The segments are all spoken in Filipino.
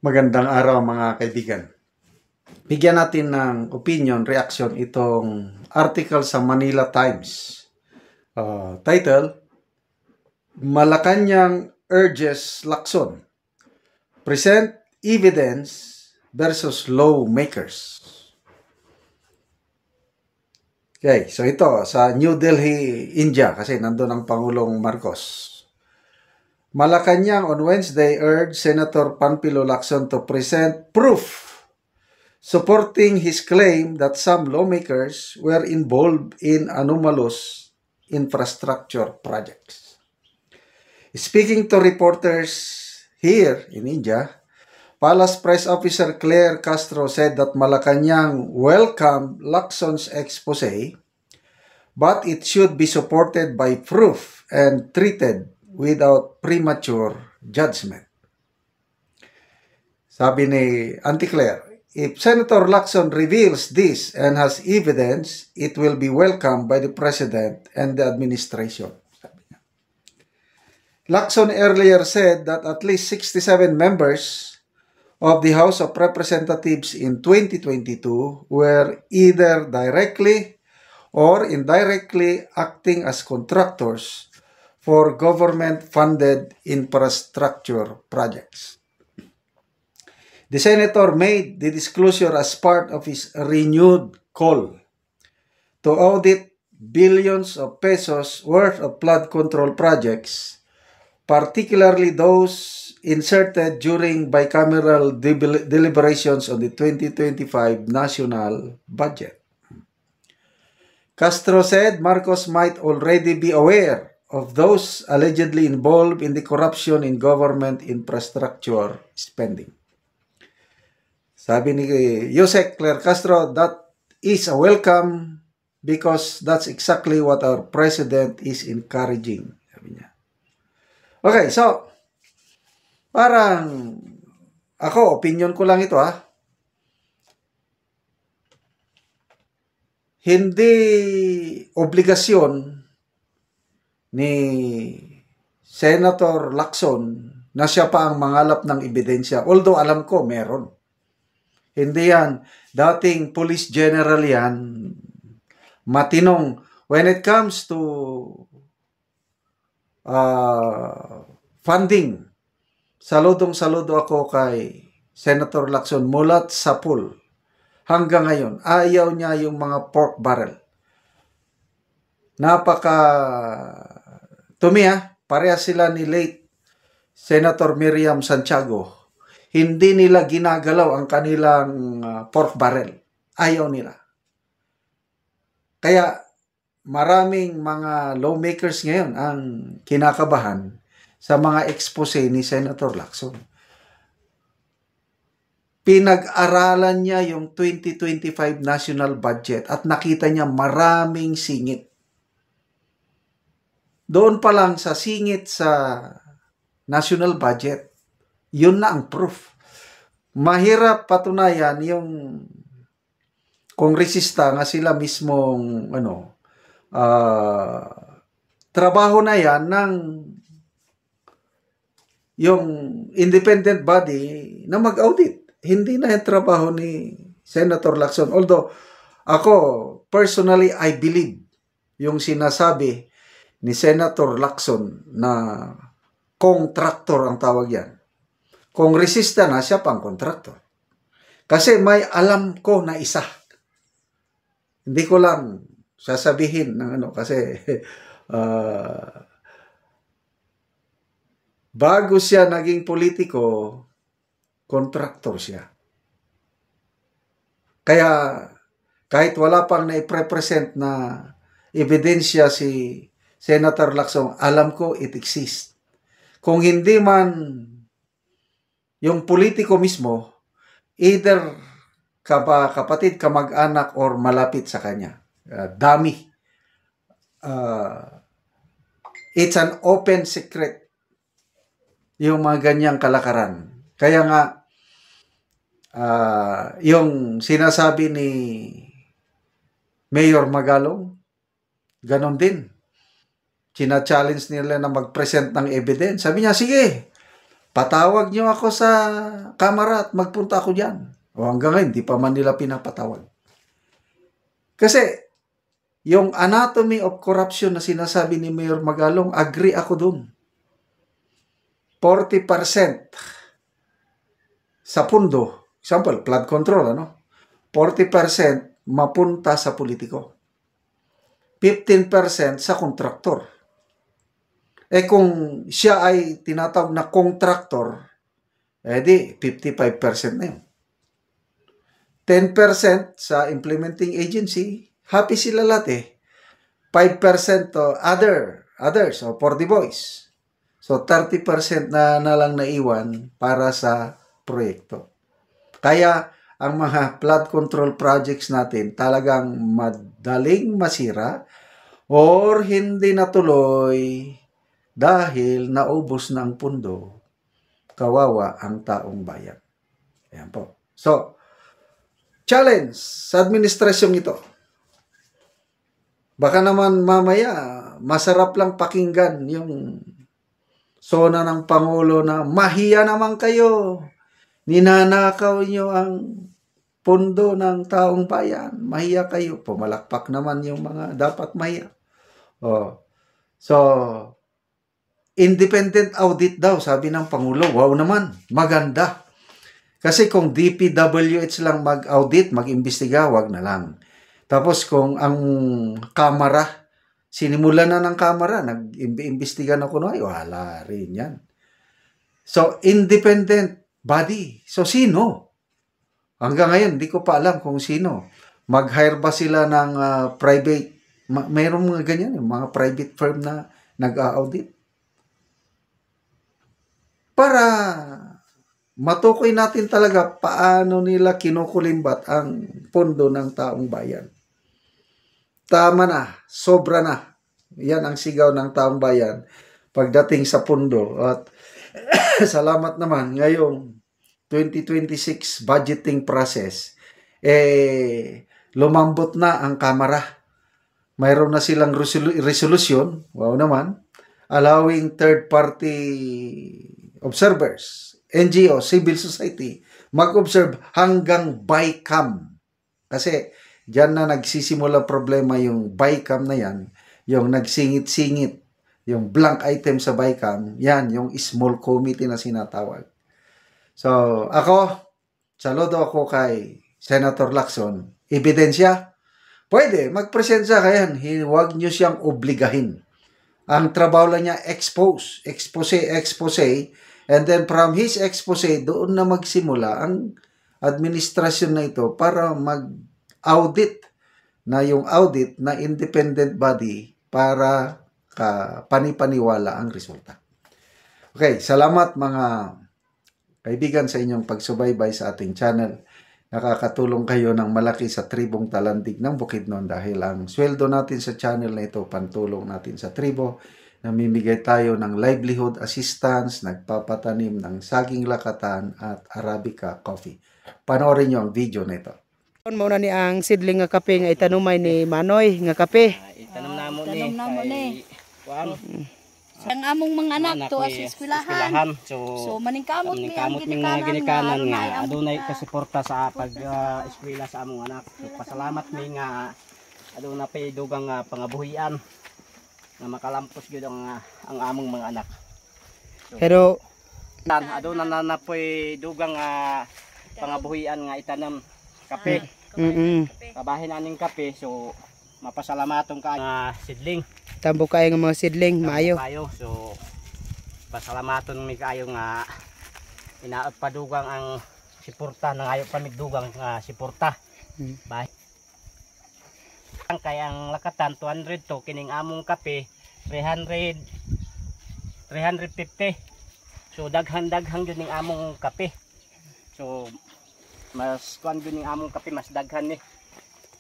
Magandang araw mga kaibigan. Bigyan natin ng opinion, reaction itong article sa Manila Times. Title, Malacanang urges Lacson, present evidence versus lawmakers. Okay, so ito sa New Delhi, India, kasi nandun ang Pangulong Marcos. Malacanang on Wednesday urged Senator Panfilo Lacson to present proof supporting his claim that some lawmakers were involved in anomalous infrastructure projects. Speaking to reporters here in India, Palace Press Officer Claire Castro said that Malacanang welcomed Lacson's expose, but it should be supported by proof and treated without premature judgment. Sabi ni Auntie Claire, if Senator Lacson reveals this and has evidence, it will be welcomed by the President and the administration. Lacson earlier said that at least 67 members of the House of Representatives in 2022 were either directly or indirectly acting as contractors for government-funded infrastructure projects. The senator made the disclosure as part of his renewed call to audit billions of pesos worth of flood control projects, particularly those inserted during bicameral deliberations on the 2025 national budget. Castro said Marcos might already be aware of those allegedly involved in the corruption in government infrastructure spending. Sabi ni Yusek Claire Castro, that is a welcome because that's exactly what our president is encouraging. Sabi niya. Okay, so parang ako, opinion ko lang ito Hindi obligasyon ni Senator Lacson na siya pa ang mangalap ng ebidensya. Although alam ko meron. Hindi yan. Dating police general yan. Matinong. When it comes to funding, saludong-saludo ako kay Senator Lacson mulat sa pool. Hanggang ngayon, ayaw niya yung mga pork barrel. To me, parehas sila ni late Senator Miriam Santiago. Hindi nila ginagalaw ang kanilang pork barrel. Ayaw nila. Kaya maraming mga lawmakers ngayon ang kinakabahan sa mga expose ni Senator Lacson. Pinag-aralan niya yung 2025 national budget at nakita niya maraming singit. Doon pa lang sa singit sa national budget, yun na ang proof. Mahirap patunayan yung kongresista nga sila mismong trabaho na yan ng yung independent body na mag-audit. Hindi na yung trabaho ni Senator Lacson. Although, ako, personally, I believe yung sinasabi ni Senator Lacson na contractor ang tawag yan. Kongresista na siya pang contractor. Kasi may alam ko na isa. Hindi ko lang sasabihin ng kasi bago siya naging politiko, contractor siya. Kaya kahit wala pang na-represent na ebidensya si Senator Lacson, alam ko it exists. Kung hindi man yung politiko mismo, either kapatid, kamag-anak, or malapit sa kanya. Dami. It's an open secret yung mga ganyang kalakaran. Kaya nga, yung sinasabi ni Mayor Magalong, ganon din. China-challenge nila na mag-present ng evidence. Sabi niya, sige, patawag nyo ako sa kamara at magpunta ako dyan. O hanggang ngayon, di pa man nila pinapatawag. Kasi, yung anatomy of corruption na sinasabi ni Mayor Magalong, agree ako dun. 40% sa pundo, example, flood control, 40% mapunta sa politiko. 15% sa kontraktor. Kung siya ay tinatawag na kontraktor, di 55% na yun. 10% sa implementing agency, happy sila lahat 5% to others, for the boys. So, 30% na lang naiwan para sa proyekto. Kaya, ang mga flood control projects natin talagang madaling masira or hindi natuloy dahil naubos na ang pundo, kawawa ang taong bayan. Ayan po. So, challenge sa administrasyong ito. Baka naman mamaya, masarap lang pakinggan yung sona ng Pangulo na mahiya naman kayo. Ninanakaw nyo ang pundo ng taong bayan. Mahiya kayo. Pumalakpak naman yung mga dapat mahiya. So, independent audit daw, sabi ng Pangulo. Wow naman, maganda. Kasi kung DPWH lang mag-audit, mag-imbestiga, wag na lang. Tapos kung ang kamara, sinimulan na ng kamara, nag-imbestiga na kuno, ay wala rin yan. So, independent body. So, sino? Hanggang ngayon, di ko pa alam kung sino. Mag-hire ba sila ng private, mayroong mga ganyan, mga private firm na nag-audit? Para matukoy natin talaga paano nila kinukulimbat ang pondo ng taong bayan. Tama na, sobra na. Yan ang sigaw ng taong bayan pagdating sa pondo. At salamat naman, ngayong 2026 budgeting process, lumambot na ang kamara. Mayroon na silang resolution, wow naman, allowing third-party observers, NGO, civil society, mag-observe hanggang bycam. Kasi diyan na nagsisimula problema yung bycam na yan, yung nagsingit-singit, yung blank item sa bycam, yan, yung small committee na sinatawag. So, saludo ako kay Senator Lacson. Ebidensya? Pwede, mag-present siya kayan. Huwag nyo siyang obligahin. Ang trabaho lang niya, expose, and then from his expose, doon na magsimula ang administrasyon na ito para mag-audit na yung audit na independent body para panipaniwala ang resulta. Okay, salamat mga kaibigan sa inyong pagsubaybay sa ating channel. Nakakatulong kayo ng malaki sa tribong Talandig ng Bukidnon dahil ang sweldo natin sa channel na ito, pantulong natin sa tribo. Namimigay tayo ng livelihood assistance, nagpapatanim ng saging lakatan at Arabica coffee. Panoorin nyo ang video na ito. Muna ni ang sidling nga kape nga itanumay ni Manoy nga kape. Itanong namo ni. Ang among mga anak to as eskwelahan. So maningkamot mi ang ginikanan nga adunay kasuporta sa pag eskwela sa among anak. So, pasalamat mi nga aduna pay dugang pangabuhian nga makalampos gyud ang among mga anak. So, Pero aduna na poy dugang pangabuhian nga itanam kape. Kabahin aning kape, so mapasalamaton ka nga sidling. tambo kayo nga mga sidling, maayo. So pasalamaton mi kayo nga inaot padugang ang siporta nang ayo pa migdugang nga siporta. Bye. Ang kayang lakatan 200 to kining among kape 350. So daghan-daghan gyud ning among kape. So mas kuan gyud ning among kape mas daghan ni.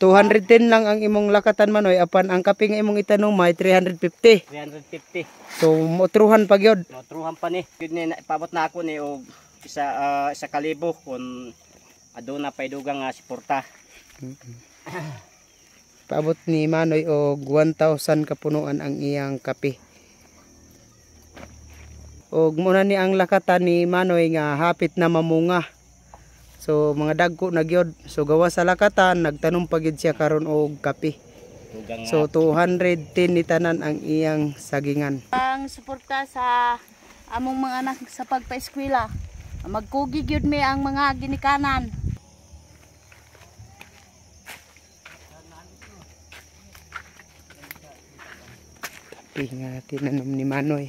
210 lang ang imong lakatan Manoy, apan ang kape nga imong itanumay 350. 350. So motruhan pa gyud. Motruhan pa ni. Gyud ni ipabot na ako ni og isa kalibo kun aduna pay dugang nga suporta. Paabot ni Manoy og 1,000 kapunuan ang iyang kape. Og muna ni ang lakatan ni Manoy nga hapit na mamunga. So mga dagko na gyud. So gawa sa lakatan nagtanom pa gyud siya karon og kape. So 210 ni tanan ang iyang sagingan. Ang suporta sa among mga anak sa pagpa-eskwela. Magkugi gyud mi ang mga ginikanan. Kape nga tinanom ni Manoy.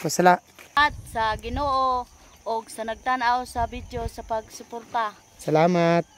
Kusala. At sa Ginoo og sa nagtan-aw sa video sa pagsuporta. Salamat.